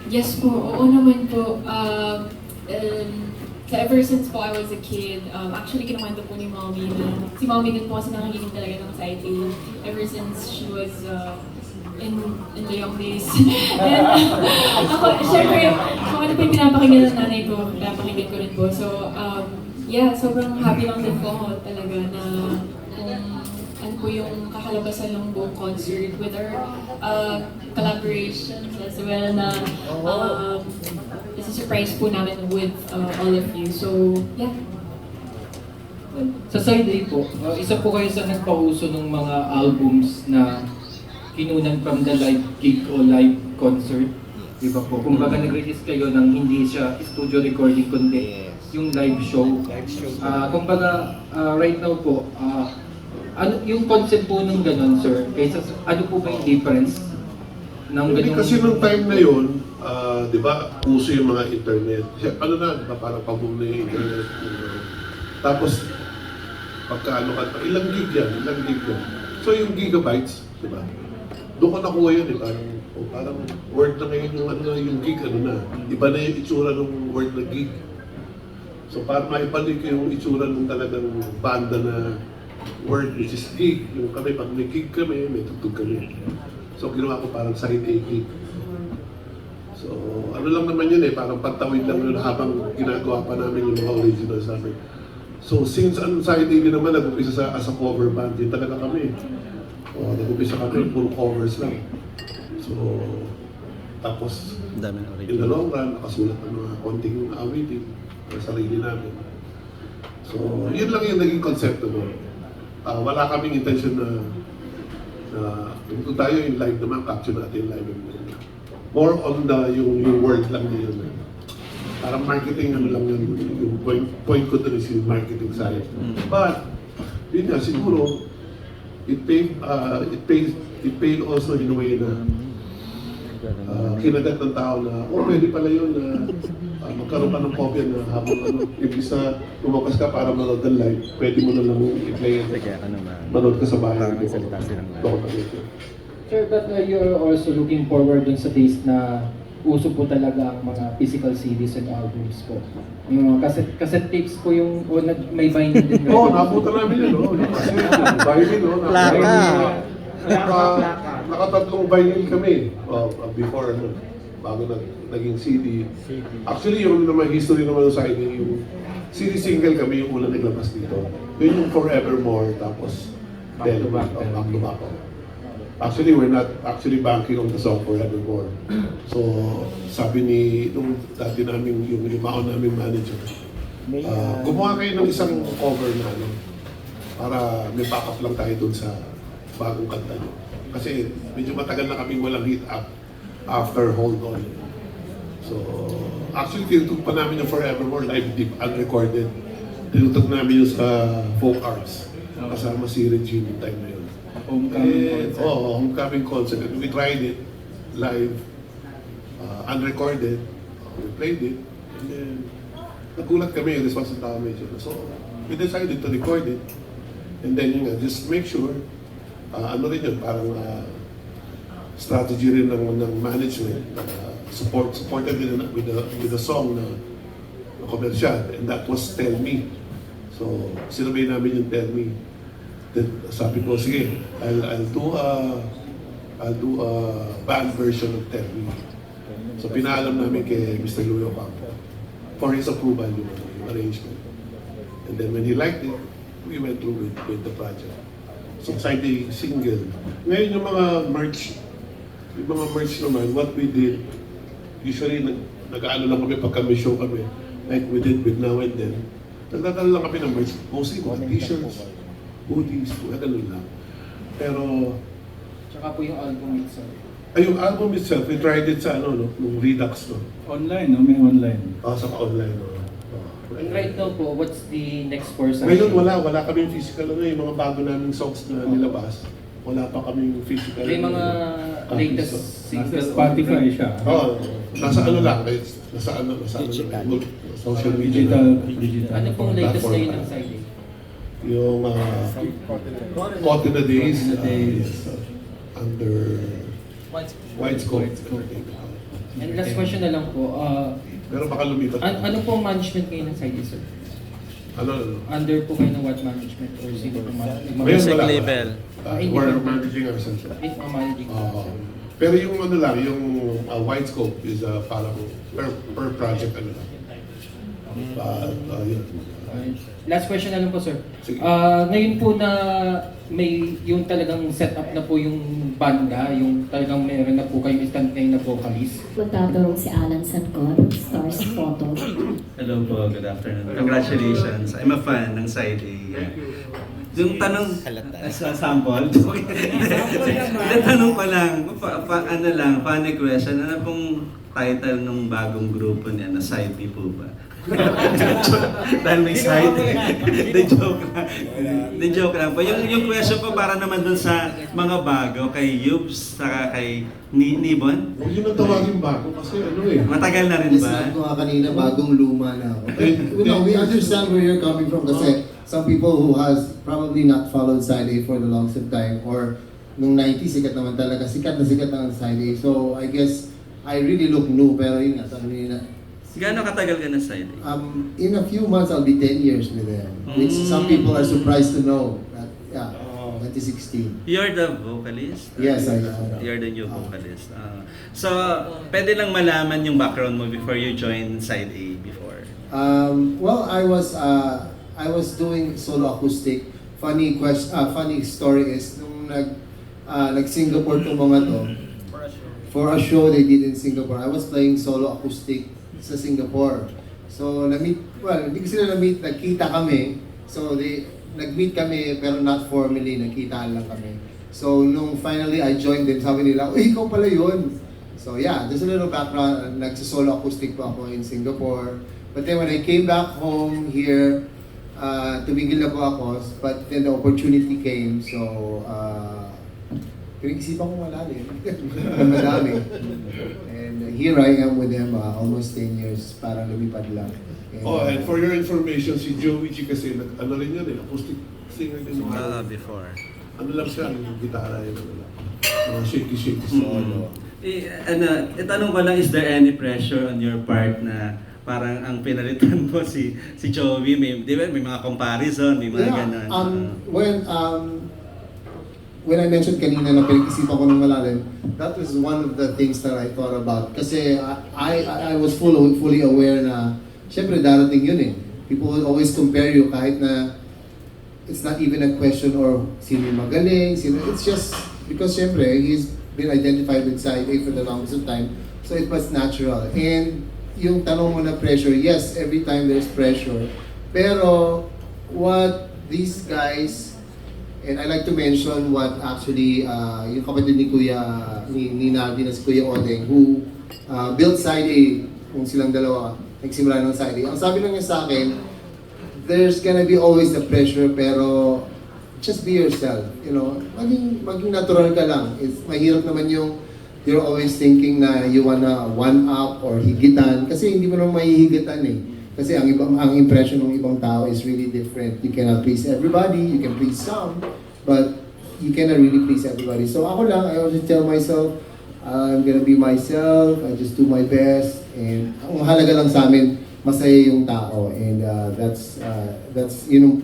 Yes po, oo naman po. So ever since po I was a kid, actually kinukwento po ni Mommy na si Mommy din po kasi nakikinig talaga ng side A ever since she was in the young days. And ako, syempre, kung ano po yung pinapakinggan ng nanay ko, pinapakinggan ko rin po. So, yeah, sobrang happy lang din po ako talaga na kung ano po yung kakalabasan ng buong concert with our collaborations as well na surprise po namin with all of you. So, yeah. Sa side A po, isa po kayo sa nagpauso ng mga albums na kinunan from the live gig o live concert. Diba po? Kung baga nag-release kayo ng hindi siya studio recording kundi yung live show. Kung baga right now po, ano yung concept po ng ganon, sir? Kaysa ano po ba yung difference ng Hindi ganun? kasi nung time na yun, di ba, uso yung mga internet. Ano na, di ba, parang pag-boom na yung internet. Tapos, pagka ano ka, ilang gig yan. So yung gigabytes, di ba, doon ko nakuha yun, di ba? Parang word na ngayon yung, yung gig, na. Iba na yung itsura ng word na gig. So para maipalik yung itsura ng talagang banda na word which is gig. Yung kami, pag may gig kami, may tugtog kami. So ginawa ko parang side A gig. So ano lang naman yun parang pantawid lang yun habang ginagawa pa namin yung mga original sa amin. So since side A din naman, nag-umpisa as a cover band, din talaga kami. Nag-umpisa kami, puro covers lang. So tapos in the long run, nakasulat ng mga konting awitin sa sarili namin. So yun lang yung naging konsepto mo. Wala kaming intention na kung tayo yung live naman, capture natin live. More on yung word lang yun. Parang marketing, ano lang yun, yung point ko to is yung marketing side. But, yun nga, siguro, it paid also in a way na kinagat ng tao na, pwede pala yun na magkaroon ka ng kopya na habang ibig sa lumakas ka para manood ng live, pwede mo na lang i-play it. Manood ka sa bahay. Sir, but you're also looking forward dun sa days na uso po talaga ang mga physical CDs and albums po. Yung mga cassette tapes po yung, may vinyl din. Nabutan namin yun, vinyl, nakatatlong vinyl kami before, bago naging CD. Actually, yung naman history naman sa akin, yung CD single kami yung unang naglabas dito. Yun yung Forevermore, tapos Back to Back. Actually, we're not actually banking on the song Forevermore. So, sabi nung dati namin, yung limaon naming manager, gumawa kayo ng isang cover na para may backup lang tayo dun sa bagong kanta nyo. Kasi medyo matagal na kaming walang hit up after Hold On. So, actually, tinutug pa namin yung Forevermore live deep, unrecorded. Tinutug namin yung sa Folk Arts. Kasama si Regine yung time na yun. Homecoming concert. We tried it live, unrecorded. We played it. And then, nagulat kami yung response ng tao medyo. So, we decided to record it. And then, just make sure, ano rin yun, parang strategy rin ng management. Supported din with the song na commercial. And that was Tell Me. So, sinabay namin yung Tell Me. Then, sabi ko, sige, I'll do a band version of Tell Me. So, pinaalam namin kay Mr. Luyo Campo for his approval yung arrangement. And then when he liked it, we went through with the project. So, side A single. Ngayon yung mga merch naman, what we did, usually nag-aano lang kami pagka may show kami, like we did with Now and Then. Nagdadala lang kami ng merch, mostly mga t-shirts, hoodies, ganun lang. Pero, Tsaka po yung album itself. yung album itself, we tried it sa nung Redux, no? Online, no? May online. Sa online, no? And right now po, what's the next course? Ngayon wala kaming physical yung mga bago naming songs na nilabas. Wala pa kaming physical. May mga latest Nasa singles. Spotify siya. Nasa ano lang, nasa social media. Digital. Ano pong latest na yun ng side A? Yung Caught in the Days, Caught in the Days. under White Scope. And last question na lang po, Pero baka lumipat. ano po ang management ngayon ng side A, sir? Ano? Under po kayo ng what management or sino po Ngayon Music wala. label. We're managing ourselves. managing? Pero yung ano lang, yung wide scope is parang per project ano lang. Yun. Last question na lang po, sir. Sige. Ngayon po na may yung talagang setup na po yung banda, yung talagang meron na po kayong stand ngayon na vocalist. Magtatanong si Alan Sancor, Stars Photo. Hello po, good afternoon. Congratulations. I'm a fan ng Side A. Yung tanong, sa sample? Yung tanong ko lang, ano lang, funny question, ano pong title ng bagong grupo niya na Side B po ba? Dahil may side. The joke lang. The joke lang po. Yung question po para naman dun sa mga bago, kay Yubs, saka kay Nibon. Huwag yun ang tawagin bago kasi ano eh. Matagal na rin ba? Sabi ko nga kanina, bagong luma na ako. You know, we understand where you're coming from kasi some people who has probably not followed Side A for the longest of time or nung 90s, sikat naman talaga. Sikat na ang Side A. So, I guess, I really look new pero yun nga, sabi nila, Gano'ng katagal ka na Side A? in a few months, I'll be 10 years with them. Which some people are surprised to know. That, yeah, 2016. You're the vocalist? Yes, I am. You're the new vocalist. So, pwede lang malaman yung background mo before you joined Side A before? Well, I was doing solo acoustic. Funny story is nung nag-Singapore tong mga to. For a show they did in Singapore, I was playing solo acoustic sa Singapore. So, hindi ko sila na-meet, nagkita kami. So, nag-meet kami pero not formally, nagkitaan lang kami. So, nung finally I joined them, sabi nila, uy, ikaw pala yun. So, yeah, there's a little background. Nagsisolo acoustic pa ako in Singapore. But then when I came back home here, tumigil na po ako. But then the opportunity came. So, pinag-isipan ko malalim. Madami. And here I am with them almost 10 years, parang lumipad lang. And for your information, si Joey G kasi ano rin yun eh, acoustic singer din yung Before. ano lang siya, yung gitara yun ano lang. Mga shaky solo. Itanong ko lang, is there any pressure on your part na parang ang pinalitan mo si Joey, di ba, may mga comparison, may mga ganun. When I mentioned kanina na pinag-isipan ko ng malalim, that was one of the things that I thought about. Kasi I was fully aware na, syempre darating yun eh. People will always compare you kahit na it's not even a question or sino yung magaling, it's just because syempre he's been identified with Side A for the longest of time. So it was natural. And yung tanong mo na pressure, yes, every time there's pressure. Pero what these guys, and I like to mention what actually yung kapatid ni Kuya, ni Naldi na si Kuya Odeng, who built Side A, kung silang dalawa, nagsimula ng Side A. Ang sabi lang niya sa akin, there's gonna be always the pressure, pero just be yourself, you know, maging natural ka lang. It's mahirap naman yung you're always thinking na you wanna one up or higitan, kasi hindi mo naman mahihigitan eh. Kasi ang impression ng ibang tao is really different. You cannot please everybody, you can please some, but you cannot really please everybody. So ako lang, I always tell myself, I'm gonna be myself, I just do my best, and ang mahalaga lang sa amin, masaya yung tao, and that's yun ang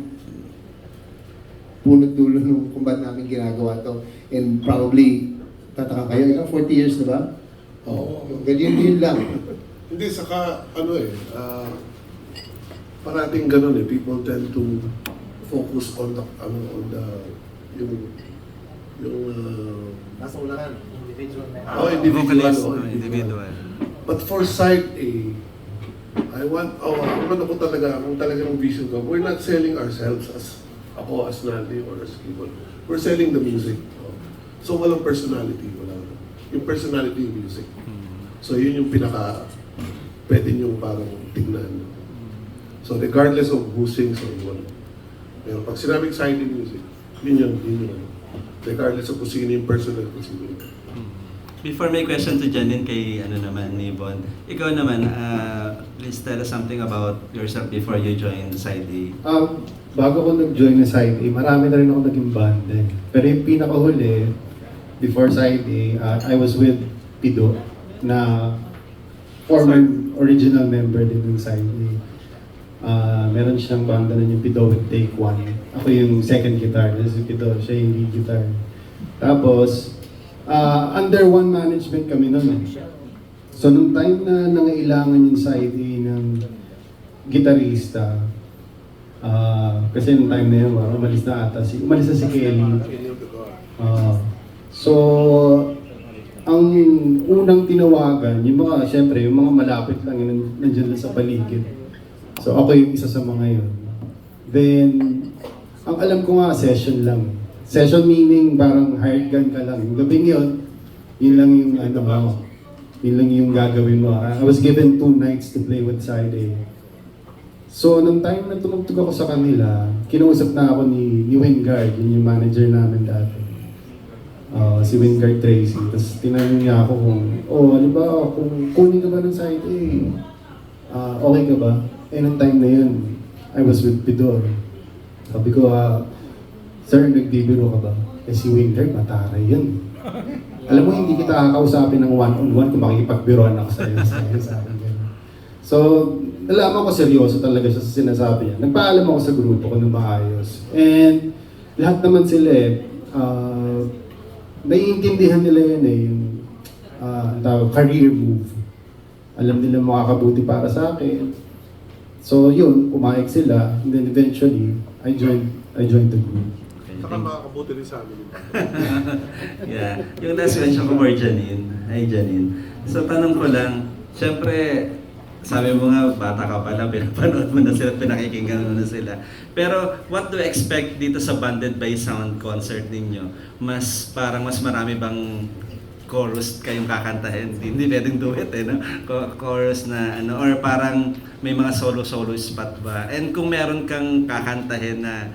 punot dulo nung kung ba't namin ginagawa to. And probably, tataka kayo, ilang 40 years na ba? Oo. Ganyan din lang. Hindi, saka ano eh, parating ganun eh, people tend to focus on the, Nasa unahan. Individual. But for Side A, ano ko talaga, kung talagang vision ko, we're not selling ourselves as ako, as Naldi, or as Kibon. We're selling the music. So walang personality, yung personality yung music. So yun yung pwede nyo parang tingnan. So regardless of who sings or what. Pero pag sinabing Side A music, yun. Regardless of kung sino yung personal, kung sino yung Before may question to Janine kay ni Bon. Ikaw naman, please tell us something about yourself before you joined Side A. Bago ko nag-join na Side A, marami na rin ako naging band eh. Pero yung pinakahuli, before Side A, I was with Pido na former original member din ng side A. Meron siyang banda na yung Pido with Take One. Ako yung second guitar, si Pido, siya yung lead guitar. Tapos, under one management kami nun. So, nung time na nangailangan yung side A ng gitarista, kasi nung time na yun, umalis na si Kelly. So, ang unang tinawagan, yung mga, syempre, yung mga malapit lang, yun, nandiyan lang sa paligid. So, ako yung isa sa mga yun. Then, ang alam ko nga, session lang. Session meaning, parang hired gun ka lang. Yung gabing yun, yun lang yung, yun lang yung gagawin mo. I was given 2 nights to play with Side A. So, nung time na tumugtog ako sa kanila, kinausap na ako ni Wingard, yun yung manager namin dati. Si Wingard Tracy. Tapos tinanong niya ako kung, halimbawa, kung kunin ka ba ng Side A, okay ka ba? Eh, nung time na yun, I was with Pidor. Sabi ko, sir, nagbibiro ka ba? Eh, si Wingard, mataray yun. Alam mo, hindi kita kakausapin ng one-on-one kung makikipagbiroan ako sa'yo. Sabi ganun. So, nalaman ko seryoso talaga siya sa sinasabi niya. Nagpaalam ako sa grupo ko na maayos. And lahat naman sila naiintindihan nila yun yung career move. Alam nila makakabuti para sa akin. So yun, pumayag sila. And then eventually, I joined the group. Saka makakabuti rin sa amin. Yeah. Yung last question ko for Janine. Hi Janine. So tanong ko lang, syempre, sabi mo nga, bata ka pala, pinapanood mo na sila, pinakikinggan mo na sila. Pero what do you expect dito sa Banded by Sound concert ninyo? Parang mas marami bang chorus kayong kakantahin? Hindi pwedeng duet no? Chorus na ano, or parang may mga solo spot ba? And kung meron kang kakantahin na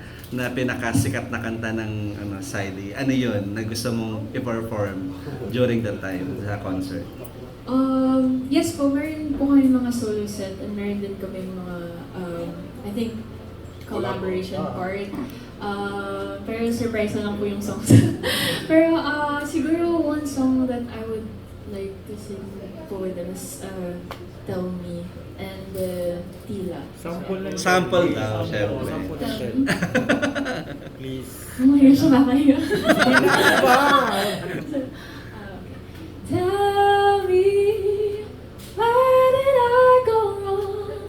pinakasikat na kanta ng Side A, ano yun na gusto mong i-perform during that time sa concert? Yes po, meron po kami mga solo set and meron din kami mga, I think, collaboration part. Pero surprise na lang po yung songs. Pero siguro one song that I would like to sing po with them is Tell Me and Tila. Sample daw, syempre. Tell Me. Please. Mahirap siya kakayo. Tell me, where did I go wrong?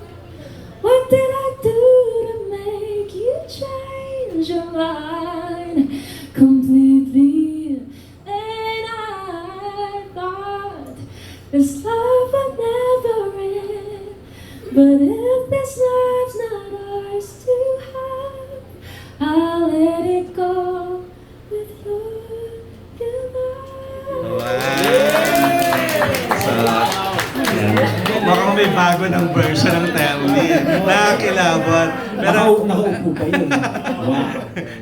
What did I do to make you change your mind completely? And I thought this love would never end. But if this love's not ours to have, I'll let it go with your goodbye. So, mukhang may bago ng version ng Tell Me. Nakakilabot. Pero, Nakaupo pa yun. Wow.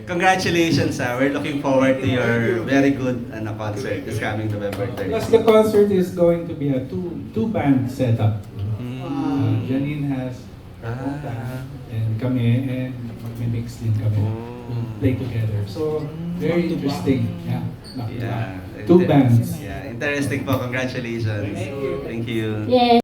congratulations We're looking forward to your very good concert this coming November 30th. Plus the concert is going to be a two-band setup. Janine has and kami, and magmi-mix din kami. We'll play together. So, very interesting. Yeah. Yeah. Two bands. Yeah, interesting po. Congratulations. Thank you. Yeah.